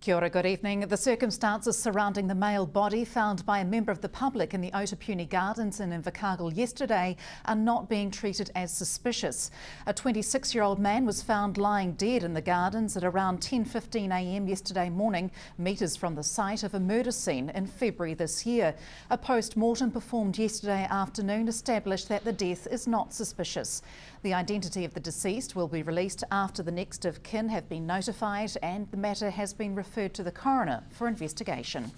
Kia ora, good evening. The circumstances surrounding the male body found by a member of the public in the Otapuni Gardens in Invercargill yesterday are not being treated as suspicious. A 26-year-old man was found lying dead in the gardens at around 10:15 a.m. yesterday morning, metres from the site of a murder scene in February this year. A post-mortem performed yesterday afternoon established that the death is not suspicious. The identity of the deceased will be released after the next of kin have been notified and the matter has been referred to the coroner for investigation.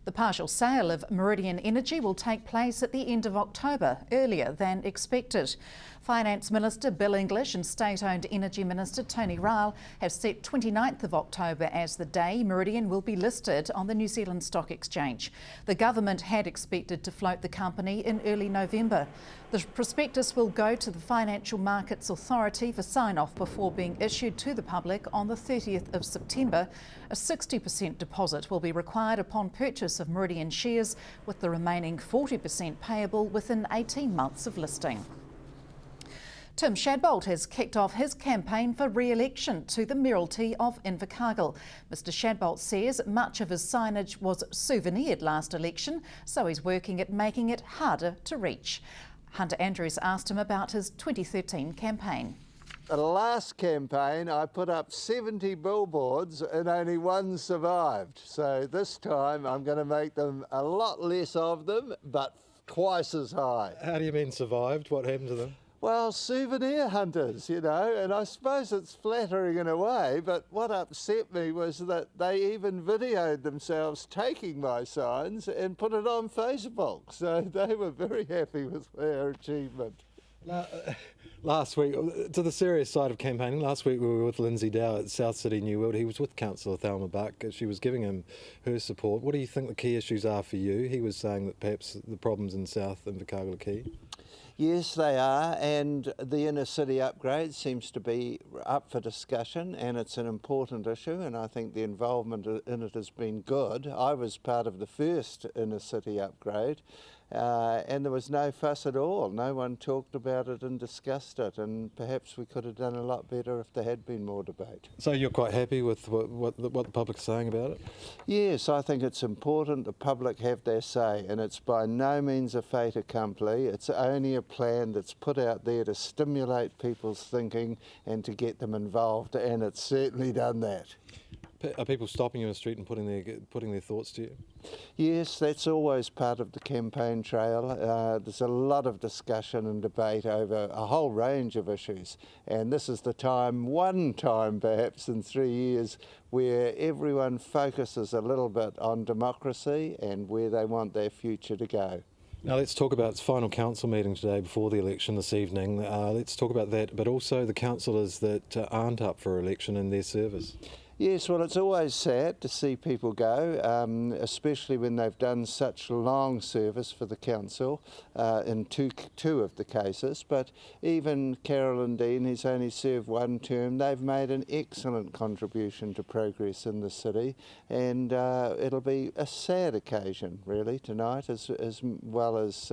The partial sale of Meridian Energy will take place at the end of October, earlier than expected. Finance Minister Bill English and State-owned Energy Minister Tony Ryle have set 29th of October as the day Meridian will be listed on the New Zealand Stock Exchange. The government had expected to float the company in early November. The prospectus will go to the Financial Markets Authority for sign-off before being issued to the public on the 30th of September. A 60% deposit will be required upon purchase of Meridian shares, with the remaining 40% payable within 18 months of listing. Tim Shadbolt has kicked off his campaign for re-election to the Mayoralty of Invercargill. Mr Shadbolt says much of his signage was souvenired last election, so he's working at making it harder to reach. Hunter Andrews asked him about his 2013 campaign. The last campaign I put up 70 billboards and only one survived. So this time I'm going to make them a lot less of them, but twice as high. How do you mean survived? What happened to them? Well, souvenir hunters, you know, and I suppose it's flattering in a way, but what upset me was that they even videoed themselves taking my signs and put it on Facebook. So they were very happy with their achievement. Last week, to the serious side of campaigning, last week we were with Lindsay Dow at South City New World. He was with Councillor Thelma Buck. She was giving him her support. What do you think the key issues are for you? He was saying that perhaps the problems in South Invercargill are key. Yes, they are, and the inner city upgrade seems to be up for discussion, and it's an important issue, and I think the involvement in it has been good. I was part of the first inner city upgrade, and there was no fuss at all. No one talked about it and discussed it, and perhaps we could have done a lot better if there had been more debate. So you're quite happy with what the public's saying about it? Yes, I think it's important the public have their say, and it's by no means a fait accompli. It's only a plan that's put out there to stimulate people's thinking and to get them involved, and it's certainly done that. Are people stopping you in the street and putting their thoughts to you? Yes, that's always part of the campaign trail. There's a lot of discussion and debate over a whole range of issues, and this is the time, one time perhaps in 3 years, where everyone focuses a little bit on democracy and where they want their future to go. Now let's talk about its final council meeting today before the election this evening. Let's talk about that, but also the councillors that aren't up for election in their service. Yes, well, it's always sad to see people go, especially when they've done such long service for the council in two of the cases. But even Carolyn Dean, who's only served one term, they've made an excellent contribution to progress in the city, and it'll be a sad occasion, really, tonight, as well as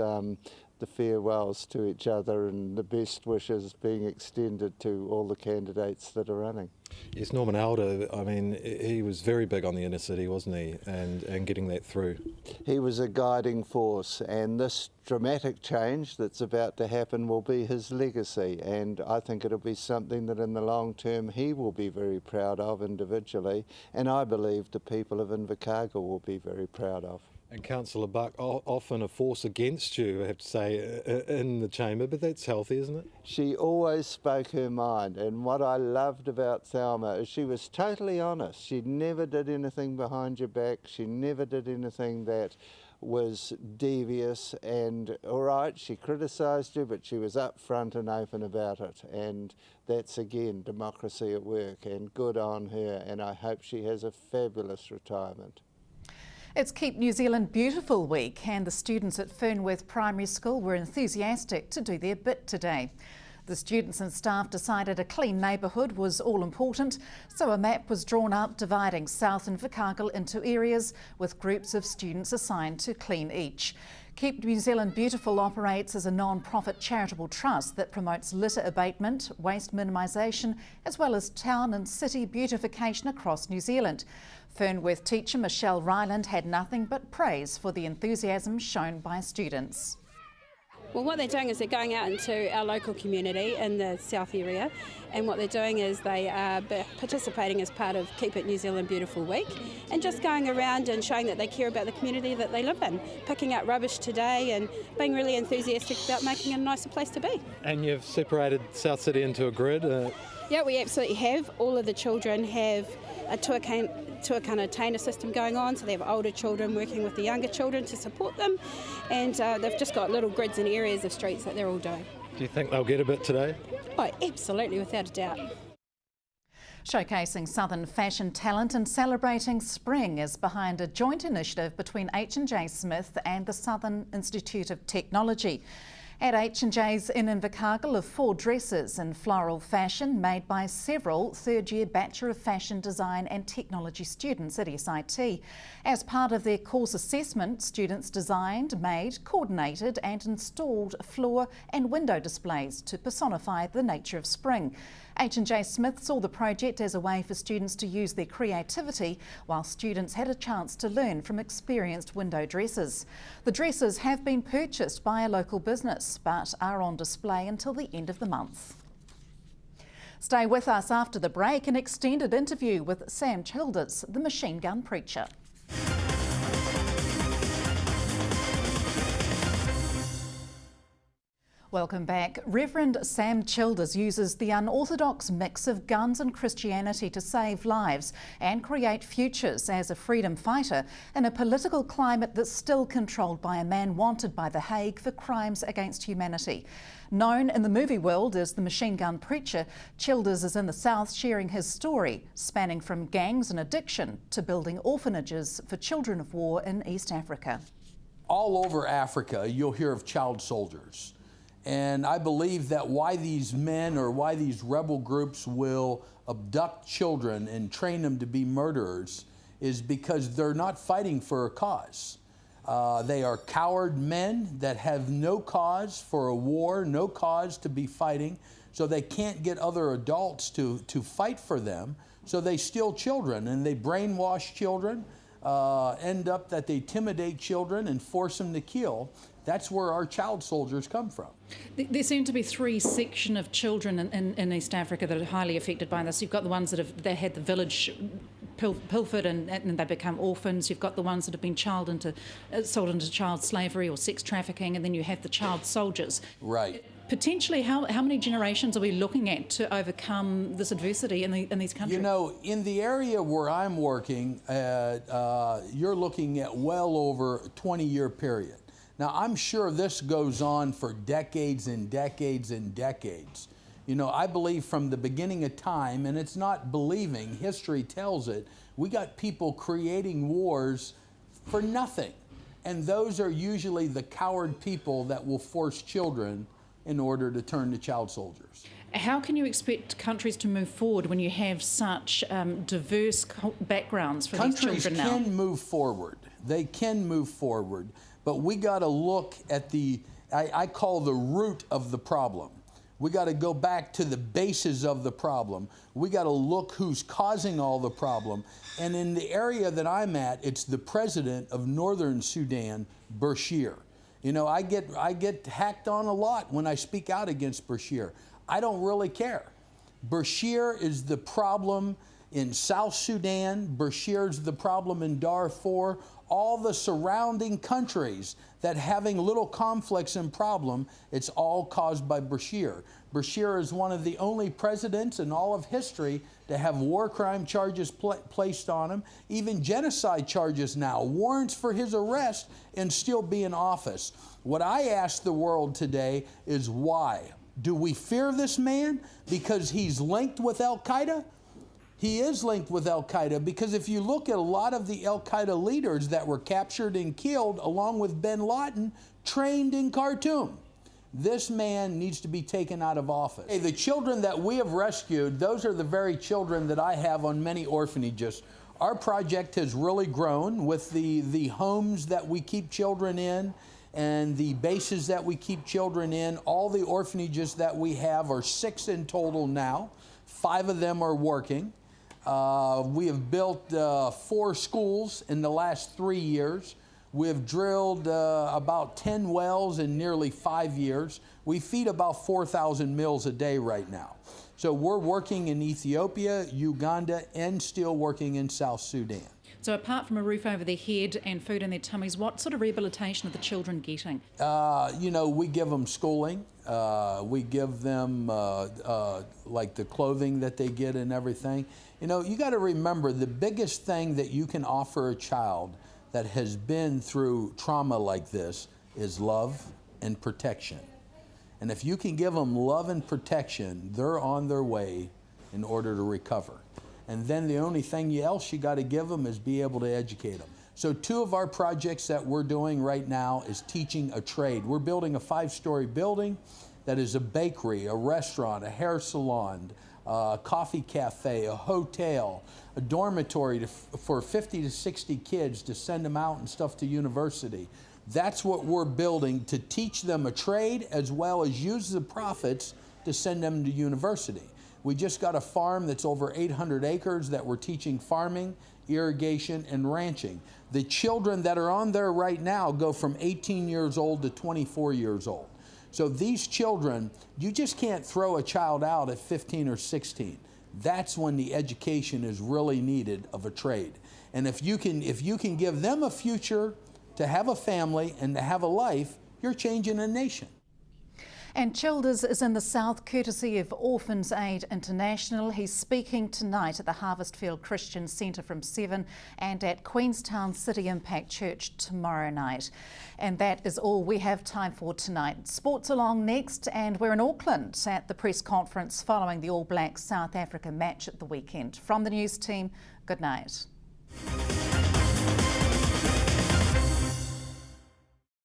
the farewells to each other and the best wishes being extended to all the candidates that are running. Yes, Norman Elder, I mean, he was very big on the inner city, wasn't he, and getting that through. He was a guiding force, and this dramatic change that's about to happen will be his legacy, and I think it'll be something that in the long term he will be very proud of individually, and I believe the people of Invercargill will be very proud of. And Councillor Buck, often a force against you, I have to say, in the chamber, but that's healthy, isn't it? She always spoke her mind, and what I loved about Thelma is she was totally honest. She never did anything behind your back. She never did anything that was devious, and all right, she criticised you, but she was upfront and open about it, and that's again democracy at work, and good on her, and I hope she has a fabulous retirement. It's Keep New Zealand Beautiful Week, and the students at Fernworth Primary School were enthusiastic to do their bit today. The students and staff decided a clean neighbourhood was all important, so a map was drawn up dividing South Invercargill into areas with groups of students assigned to clean each. Keep New Zealand Beautiful operates as a non-profit charitable trust that promotes litter abatement, waste minimisation, as well as town and city beautification across New Zealand. Fernworth teacher Michelle Ryland had nothing but praise for the enthusiasm shown by students. Well, what they're doing is they're going out into our local community in the south area, and what they're doing is they are participating as part of Keep It New Zealand Beautiful Week, and just going around and showing that they care about the community that they live in, picking up rubbish today and being really enthusiastic about making it a nicer place to be. And you've separated South City into a grid? Yeah, we absolutely have. All of the children have a tuakana system going on, so they have older children working with the younger children to support them, and they've just got little grids and areas of streets that they're all doing. Do you think they'll get a bit today? Oh, absolutely, without a doubt. Showcasing southern fashion talent and celebrating spring is behind a joint initiative between H&J Smith and the Southern Institute of Technology. At H&J's in Invercargill are 4 dresses in floral fashion made by several third-year Bachelor of Fashion Design and Technology students at SIT. As part of their course assessment, students designed, made, coordinated and installed floor and window displays to personify the nature of spring. H&J Smith saw the project as a way for students to use their creativity, while students had a chance to learn from experienced window dressers. The dresses have been purchased by a local business, but are on display until the end of the month. Stay with us after the break, an extended interview with Sam Childers, the machine gun preacher. Welcome back. Reverend Sam Childers uses the unorthodox mix of guns and Christianity to save lives and create futures as a freedom fighter in a political climate that's still controlled by a man wanted by The Hague for crimes against humanity. Known in the movie world as the machine gun preacher, Childers is in the South sharing his story, spanning from gangs and addiction to building orphanages for children of war in East Africa. All over Africa, you'll hear of child soldiers. And I believe that why these men or why these rebel groups will abduct children and train them to be murderers is because they're not fighting for a cause. They are coward men that have no cause for a war, no cause to be fighting, so they can't get other adults to fight for them. So they steal children and they brainwash children, end up that they intimidate children and force them to kill. That's where our child soldiers come from. There seem to be 3 sections of children in East Africa that are highly affected by this. You've got the ones that have had the village pilfered and they become orphans. You've got the ones that have been sold into child slavery or sex trafficking, and then you have the child soldiers. Right. Potentially, how many generations are we looking at to overcome this adversity in these countries? You know, in the area where I'm working, you're looking at well over a 20-year period. Now, I'm sure this goes on for decades and decades and decades. You know, I believe from the beginning of time, and it's not believing, history tells it, we got people creating wars for nothing. And those are usually the coward people that will force children in order to turn to child soldiers. How can you expect countries to move forward when you have such diverse backgrounds for these children now? Countries can move forward. They can move forward. But we got to look at I call the root of the problem. We got to go back to the basis of the problem. We got to look who's causing all the problem. And in the area that I'm at, it's the president of Northern Sudan, Bashir. You know, I get hacked on a lot when I speak out against Bashir. I don't really care. Bashir is the problem in South Sudan. Bashir's the problem in Darfur. All the surrounding countries that having little conflicts and problem, it's all caused by Bashir. Bashir is one of the only presidents in all of history to have war crime charges placed on him, even genocide charges now, warrants for his arrest, and still be in office. What I ask the world today is why? Do we fear this man because he's linked with Al-Qaeda? He is linked with Al-Qaeda because if you look at a lot of the Al-Qaeda leaders that were captured and killed along with bin Laden, trained in Khartoum. This man needs to be taken out of office. Hey, the children that we have rescued, those are the very children that I have on many orphanages. Our project has really grown with the homes that we keep children in and the bases that we keep children in, all the orphanages that we have are 6 in total now. 5 of them are working. We have built 4 schools in the last 3 years. We've drilled about 10 wells in nearly 5 years. We feed about 4,000 meals a day right now. So we're working in Ethiopia, Uganda, and still working in South Sudan. So apart from a roof over their head and food in their tummies, what sort of rehabilitation are the children getting? You know, we give them schooling. We give them like the clothing that they get and everything. You know, you got to remember the biggest thing that you can offer a child that has been through trauma like this is love and protection. And if you can give them love and protection, they're on their way in order to recover. And then the only thing else you got to give them is be able to educate them. So 2 of our projects that we're doing right now is teaching a trade. We're building a 5-story building that is a bakery, a restaurant, a hair salon, a coffee cafe, a hotel, a dormitory for 50 to 60 kids to send them out and stuff to university. That's what we're building to teach them a trade as well as use the profits to send them to university. We just got a farm that's over 800 acres that we're teaching farming, irrigation, and ranching. The children that are on there right now go from 18 years old to 24 years old. So these children, you just can't throw a child out at 15 or 16. That's when the education is really needed of a trade. And if you can give them a future to have a family and to have a life, you're changing a nation. And Childers is in the south courtesy of Orphans Aid International. He's speaking tonight at the Harvestfield Christian Centre from 7 and at Queenstown City Impact Church tomorrow night. And that is all we have time for tonight. Sports along next, and we're in Auckland at the press conference following the All Blacks South Africa match at the weekend. From the news team, good night.